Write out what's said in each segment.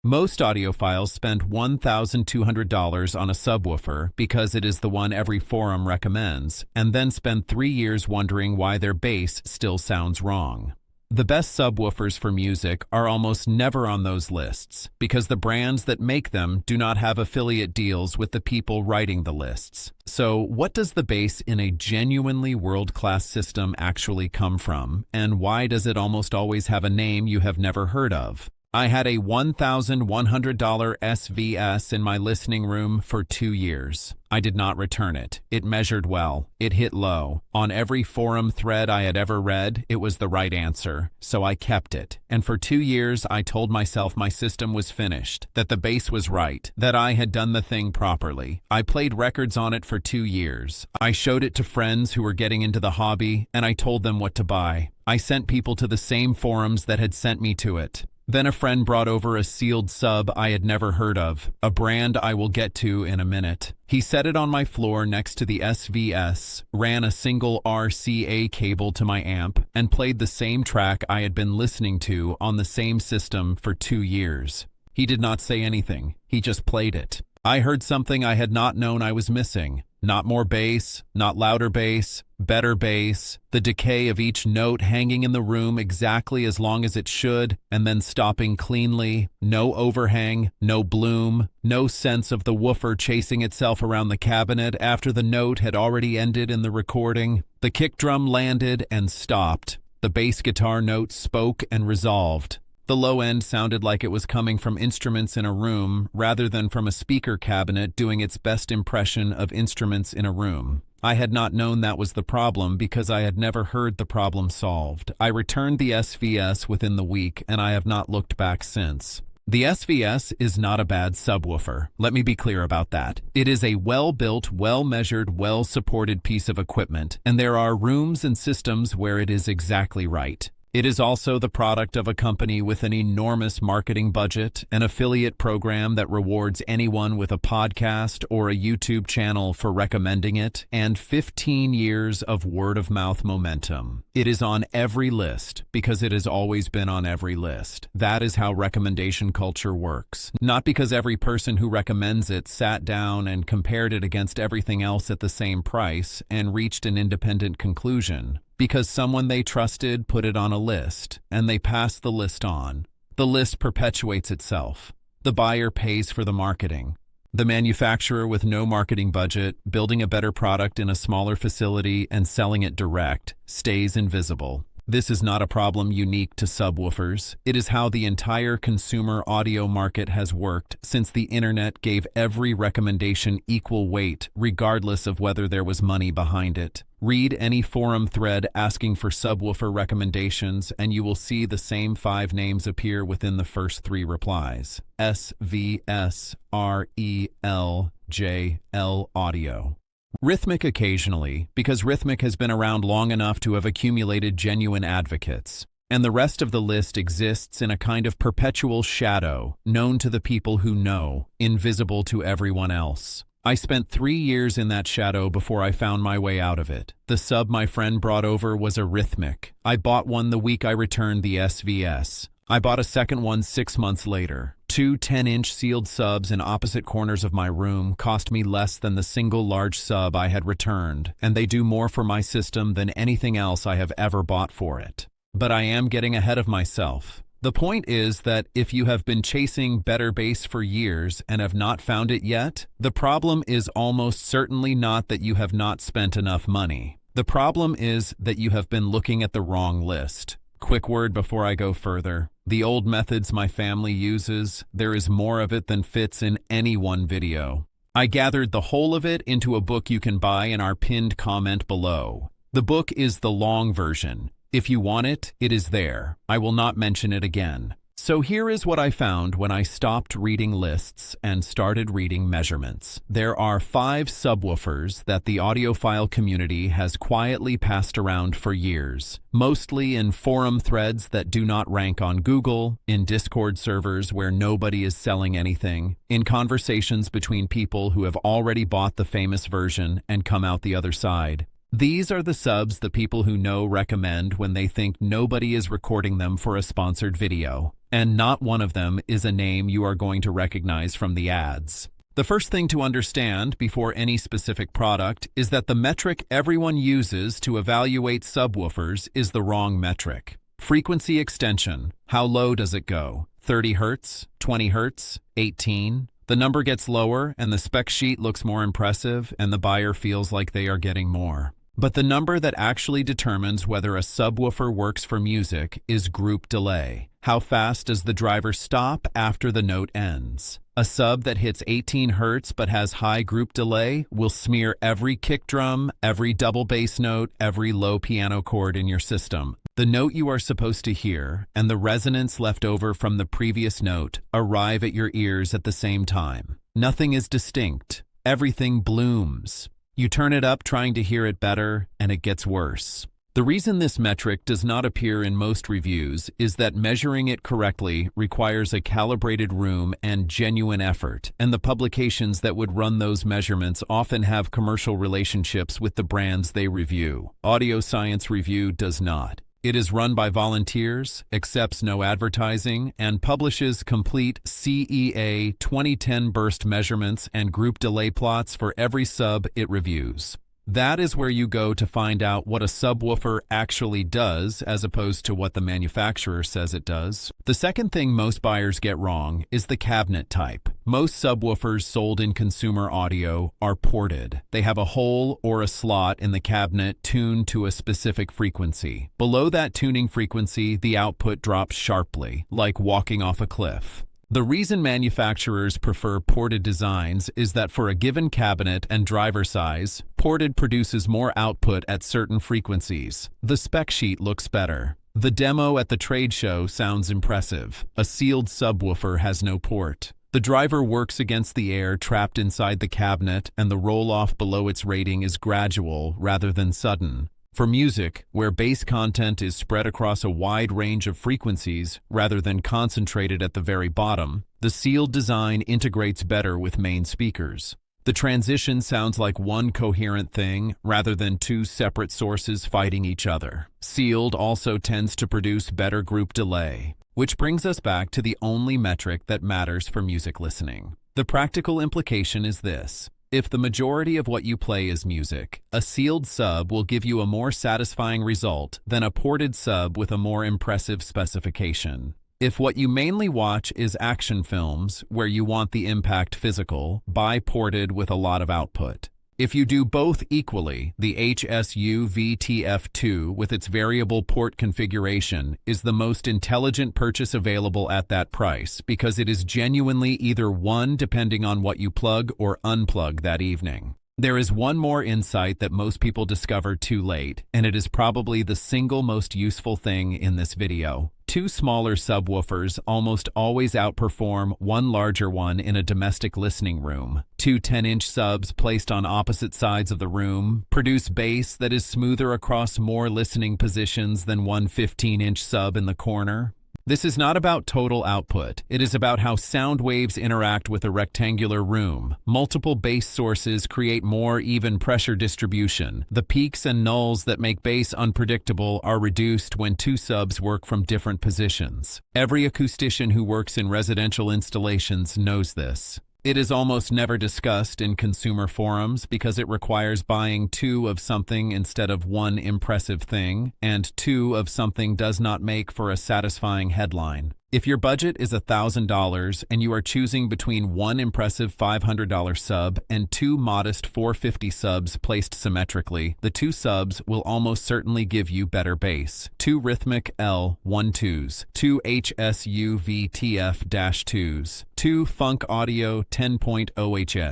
Most audiophiles spend $1,200 on a subwoofer because it is the one every forum recommends, and then spend 3 years wondering why their bass still sounds wrong. The best subwoofers for music are almost never on those lists because the brands that make them do not have affiliate deals with the people writing the lists. So, what does the bass in a genuinely world-class system actually come from, and why does it almost always have a name you have never heard of? I had a $1,100 SVS in my listening room for 2 years. I did not return it. It measured well. It hit low. On every forum thread I had ever read, it was the right answer. So I kept it. And for 2 years, I told myself my system was finished, that the bass was right, that I had done the thing properly. I played records on it for 2 years. I showed it to friends who were getting into the hobby, and I told them what to buy. I sent people to the same forums that had sent me to it. Then a friend brought over a sealed sub I had never heard of, a brand I will get to in a minute. He set it on my floor next to the SVS, ran a single RCA cable to my amp, and played the same track I had been listening to on the same system for 2 years. He did not say anything. He just played it. I heard something I had not known I was missing. Not more bass, not louder bass, better bass, the decay of each note hanging in the room exactly as long as it should, and then stopping cleanly, no overhang, no bloom, no sense of the woofer chasing itself around the cabinet after the note had already ended in the recording. The kick drum landed and stopped. The bass guitar note spoke and resolved. The low end sounded like it was coming from instruments in a room rather than from a speaker cabinet doing its best impression of instruments in a room. I had not known that was the problem because I had never heard the problem solved. I returned the SVS within the week, and I have not looked back since. The SVS is not a bad subwoofer. Let me be clear about that. It is a well-built, well-measured, well-supported piece of equipment, and there are rooms and systems where it is exactly right. It is also the product of a company with an enormous marketing budget, an affiliate program that rewards anyone with a podcast or a YouTube channel for recommending it, and 15 years of word-of-mouth momentum. It is on every list because it has always been on every list. That is how recommendation culture works. Not because every person who recommends it sat down and compared it against everything else at the same price and reached an independent conclusion. Because someone they trusted put it on a list, and they passed the list on. The list perpetuates itself. The buyer pays for the marketing. The manufacturer with no marketing budget, building a better product in a smaller facility and selling it direct, stays invisible. This is not a problem unique to subwoofers. It is how the entire consumer audio market has worked since the internet gave every recommendation equal weight, regardless of whether there was money behind it. Read any forum thread asking for subwoofer recommendations, and you will see the same 5 names appear within the first 3 replies. SVS, REL, JL Audio. Rythmik occasionally, because Rythmik has been around long enough to have accumulated genuine advocates. And the rest of the list exists in a kind of perpetual shadow, known to the people who know, invisible to everyone else. I spent 3 years in that shadow before I found my way out of it. The sub my friend brought over was a Rythmik. I bought one the week I returned the SVS. I bought a second one 6 months later. 2 10-inch sealed subs in opposite corners of my room cost me less than the single large sub I had returned, and they do more for my system than anything else I have ever bought for it. But I am getting ahead of myself. The point is that if you have been chasing better bass for years and have not found it yet, the problem is almost certainly not that you have not spent enough money. The problem is that you have been looking at the wrong list. Quick word before I go further. The old methods my family uses, there is more of it than fits in any one video. I gathered the whole of it into a book you can buy in our pinned comment below. The book is the long version. If you want it, it is there. I will not mention it again. So here is what I found when I stopped reading lists and started reading measurements. There are 5 subwoofers that the audiophile community has quietly passed around for years, mostly in forum threads that do not rank on Google, in Discord servers where nobody is selling anything, in conversations between people who have already bought the famous version and come out the other side. These are the subs the people who know recommend when they think nobody is recording them for a sponsored video. and not one of them is a name you are going to recognize from the ads. The first thing to understand before any specific product is that the metric everyone uses to evaluate subwoofers is the wrong metric. Frequency extension. How low does it go? 30 Hz? 20 Hz? 18? The number gets lower and the spec sheet looks more impressive and the buyer feels like they are getting more. But the number that actually determines whether a subwoofer works for music is group delay. How fast does the driver stop after the note ends? A sub that hits 18 Hz but has high group delay will smear every kick drum, every double bass note, every low piano chord in your system. The note you are supposed to hear and the resonance left over from the previous note arrive at your ears at the same time. Nothing is distinct. Everything blooms. You turn it up trying to hear it better, and it gets worse. The reason this metric does not appear in most reviews is that measuring it correctly requires a calibrated room and genuine effort, and the publications that would run those measurements often have commercial relationships with the brands they review. Audio Science Review does not. It is run by volunteers, accepts no advertising, and publishes complete CEA 2010 burst measurements and group delay plots for every sub it reviews. That is where you go to find out what a subwoofer actually does as opposed to what the manufacturer says it does. The second thing most buyers get wrong is the cabinet type. Most subwoofers sold in consumer audio are ported. They have a hole or a slot in the cabinet tuned to a specific frequency. Below that tuning frequency, the output drops sharply, like walking off a cliff. The reason manufacturers prefer ported designs is that for a given cabinet and driver size, ported produces more output at certain frequencies. The spec sheet looks better. The demo at the trade show sounds impressive. A sealed subwoofer has no port. The driver works against the air trapped inside the cabinet, and the roll-off below its rating is gradual rather than sudden. For music, where bass content is spread across a wide range of frequencies rather than concentrated at the very bottom, the sealed design integrates better with main speakers. The transition sounds like one coherent thing rather than two separate sources fighting each other. Sealed also tends to produce better group delay, which brings us back to the only metric that matters for music listening. The practical implication is this. If the majority of what you play is music, a sealed sub will give you a more satisfying result than a ported sub with a more impressive specification. If what you mainly watch is action films, where you want the impact physical, buy ported with a lot of output. If you do both equally, the HSU VTF2 with its variable port configuration is the most intelligent purchase available at that price because it is genuinely either one depending on what you plug or unplug that evening. There is one more insight that most people discover too late, and it is probably the single most useful thing in this video. Two smaller subwoofers almost always outperform one larger one in a domestic listening room. Two 10-inch subs placed on opposite sides of the room produce bass that is smoother across more listening positions than one 15-inch sub in the corner. This is not about total output. It is about how sound waves interact with a rectangular room. Multiple bass sources create more even pressure distribution. The peaks and nulls that make bass unpredictable are reduced when two subs work from different positions. Every acoustician who works in residential installations knows this. It is almost never discussed in consumer forums because it requires buying two of something instead of one impressive thing, and two of something does not make for a satisfying headline. If your budget is $1,000 and you are choosing between one impressive $500 sub and two modest $450 subs placed symmetrically, the two subs will almost certainly give you better bass. Two Rythmik L12s, two HSU VTF-2s, two Funk Audio 10.0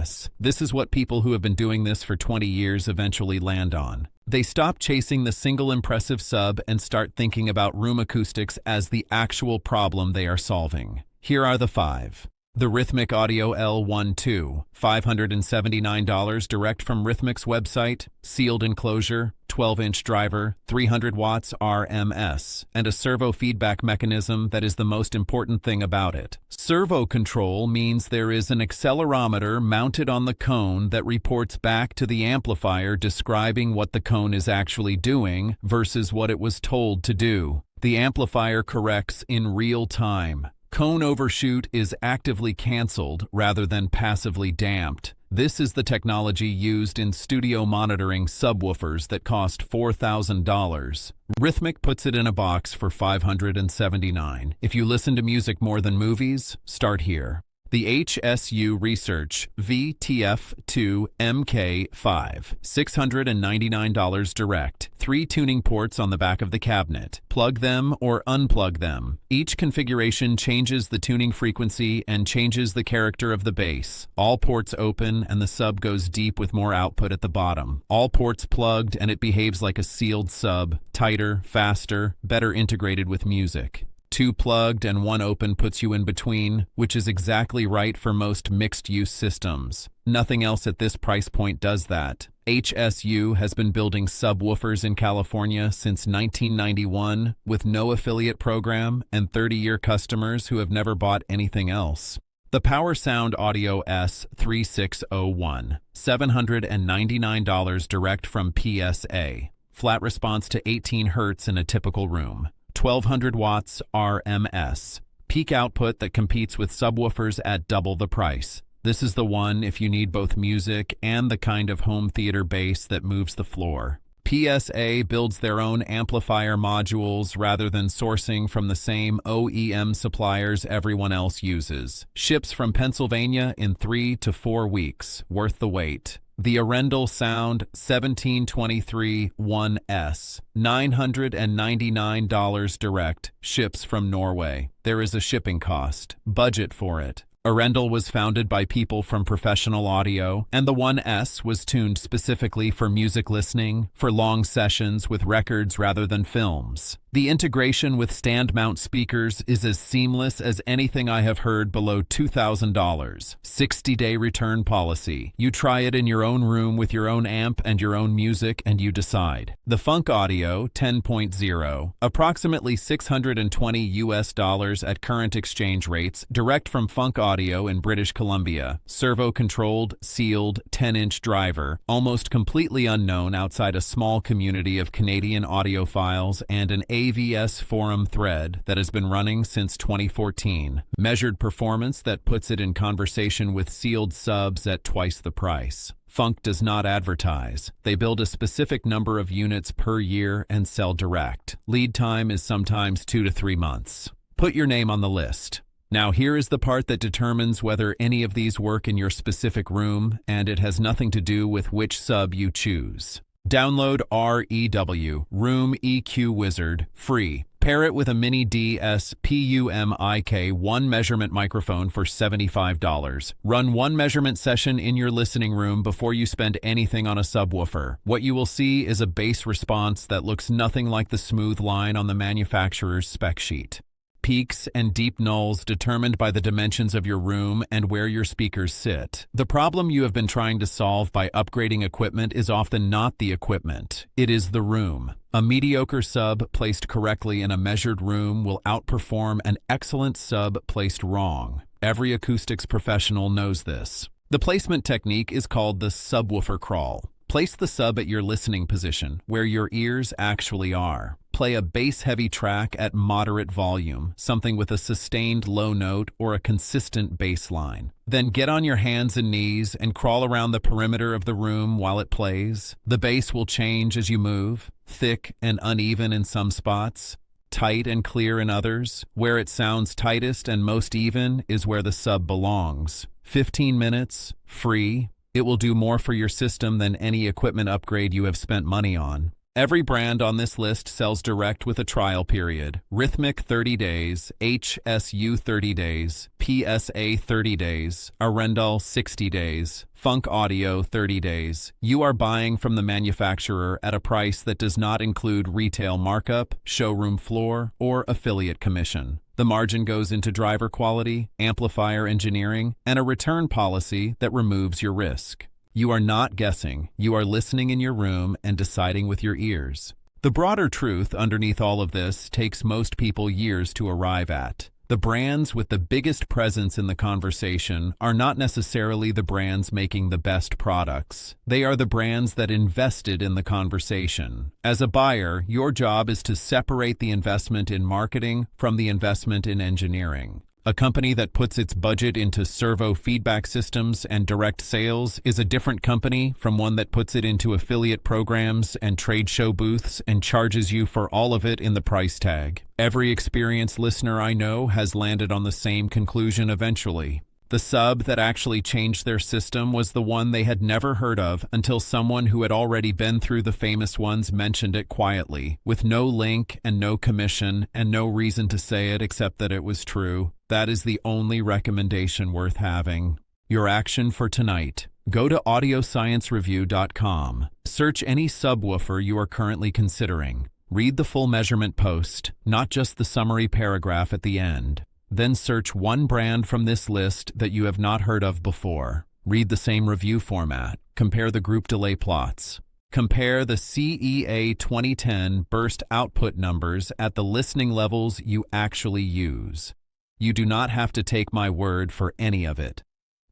HS. This is what people who have been doing this for 20 years eventually land on. They stop chasing the single impressive sub and start thinking about room acoustics as the actual problem they are solving. Here are the 5. The Rythmik Audio L12, $579 direct from Rythmik's website, sealed enclosure, 12-inch driver, 300 watts RMS, and a servo feedback mechanism that is the most important thing about it. Servo control means there is an accelerometer mounted on the cone that reports back to the amplifier describing what the cone is actually doing versus what it was told to do. The amplifier corrects in real time. Cone overshoot is actively canceled rather than passively damped. This is the technology used in studio monitoring subwoofers that cost $4,000. Rythmik puts it in a box for $579. If you listen to music more than movies, start here. The HSU Research VTF2MK5, $699 direct. 3 tuning ports on the back of the cabinet. Plug them or unplug them. Each configuration changes the tuning frequency and changes the character of the bass. All ports open and the sub goes deep with more output at the bottom. All ports plugged and it behaves like a sealed sub, tighter, faster, better integrated with music. 2 plugged and 1 open puts you in between, which is exactly right for most mixed-use systems. Nothing else at this price point does that. HSU has been building subwoofers in California since 1991 with no affiliate program and 30-year customers who have never bought anything else. The Power Sound Audio S3601, $799 direct from PSA. Flat response to 18 Hz in a typical room. 1200 watts RMS. Peak output that competes with subwoofers at double the price. This is the one if you need both music and the kind of home theater bass that moves the floor. PSA builds their own amplifier modules rather than sourcing from the same OEM suppliers everyone else uses. Ships from Pennsylvania in 3 to 4 weeks. Worth the wait. The Arendal Sound 1723 1S, $999 direct, ships from Norway. There is a shipping cost. Budget for it. Arendal was founded by people from professional audio, and the 1S was tuned specifically for music listening, for long sessions with records rather than films. The integration with stand-mount speakers is as seamless as anything I have heard below $2,000. 60-day return policy. You try it in your own room with your own amp and your own music, and you decide. The Funk Audio 10.0, approximately $620 at current exchange rates, direct from Funk Audio in British Columbia. Servo-controlled, sealed, 10-inch driver, almost completely unknown outside a small community of Canadian audiophiles and an AVS forum thread that has been running since 2014. Measured performance that puts it in conversation with sealed subs at twice the price. Funk does not advertise. They build a specific number of units per year and sell direct. Lead time is sometimes 2 to 3 months. Put your name on the list. Now here is the part that determines whether any of these work in your specific room, and it has nothing to do with which sub you choose. Download REW, Room EQ Wizard, free. Pair it with a miniDSP UMIK 1 measurement microphone for $75. Run 1 measurement session in your listening room before you spend anything on a subwoofer. What you will see is a bass response that looks nothing like the smooth line on the manufacturer's spec sheet. Peaks and deep nulls determined by the dimensions of your room and where your speakers sit. The problem you have been trying to solve by upgrading equipment is often not the equipment. It is the room. A mediocre sub placed correctly in a measured room will outperform an excellent sub placed wrong. Every acoustics professional knows this. The placement technique is called the subwoofer crawl. Place the sub at your listening position, where your ears actually are. Play a bass-heavy track at moderate volume, something with a sustained low note or a consistent bass line. Then get on your hands and knees and crawl around the perimeter of the room while it plays. The bass will change as you move, thick and uneven in some spots, tight and clear in others. Where it sounds tightest and most even is where the sub belongs. 15 minutes, free. It will do more for your system than any equipment upgrade you have spent money on. Every brand on this list sells direct with a trial period. Rythmik 30 days, HSU 30 days, PSA 30 days, Arendal 60 days, Funk Audio 30 days. You are buying from the manufacturer at a price that does not include retail markup, showroom floor, or affiliate commission. The margin goes into driver quality, amplifier engineering, and a return policy that removes your risk. You are not guessing, you are listening in your room and deciding with your ears. The broader truth underneath all of this takes most people years to arrive at. The brands with the biggest presence in the conversation are not necessarily the brands making the best products. They are the brands that invested in the conversation. As a buyer, your job is to separate the investment in marketing from the investment in engineering. A company that puts its budget into servo feedback systems and direct sales is a different company from one that puts it into affiliate programs and trade show booths and charges you for all of it in the price tag. Every experienced listener I know has landed on the same conclusion eventually. The sub that actually changed their system was the one they had never heard of until someone who had already been through the famous ones mentioned it quietly, with no link and no commission and no reason to say it except that it was true. That is the only recommendation worth having. Your action for tonight. Go to audiosciencereview.com. Search any subwoofer you are currently considering. Read the full measurement post, not just the summary paragraph at the end. Then search one brand from this list that you have not heard of before. Read the same review format. Compare the group delay plots. Compare the CEA 2010 burst output numbers at the listening levels you actually use. You do not have to take my word for any of it.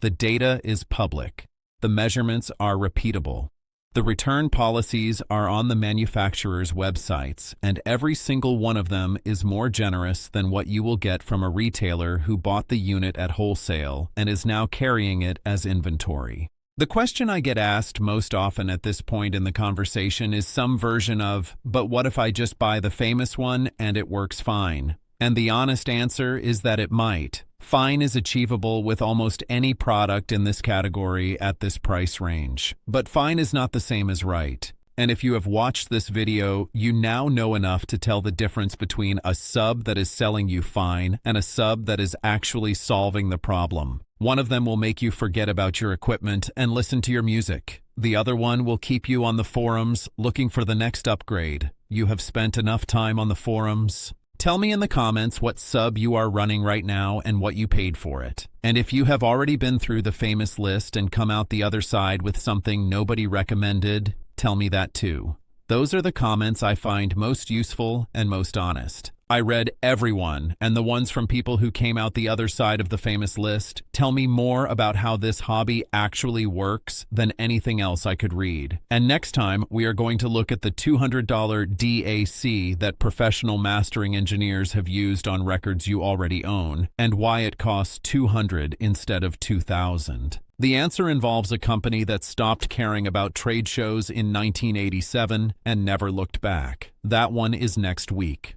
The data is public. The measurements are repeatable. The return policies are on the manufacturer's websites, and every single one of them is more generous than what you will get from a retailer who bought the unit at wholesale and is now carrying it as inventory. The question I get asked most often at this point in the conversation is some version of, but what if I just buy the famous one and it works fine? And the honest answer is that it might. Fine is achievable with almost any product in this category at this price range. But fine is not the same as right. And if you have watched this video, you now know enough to tell the difference between a sub that is selling you fine and a sub that is actually solving the problem. One of them will make you forget about your equipment and listen to your music. The other one will keep you on the forums looking for the next upgrade. You have spent enough time on the forums. Tell me in the comments what sub you are running right now and what you paid for it. And if you have already been through the famous list and come out the other side with something nobody recommended, tell me that too. Those are the comments I find most useful and most honest. I read everyone, and the ones from people who came out the other side of the famous list tell me more about how this hobby actually works than anything else I could read. And next time, we are going to look at the $200 DAC that professional mastering engineers have used on records you already own, and why it costs $200 instead of $2,000. The answer involves a company that stopped caring about trade shows in 1987 and never looked back. That one is next week.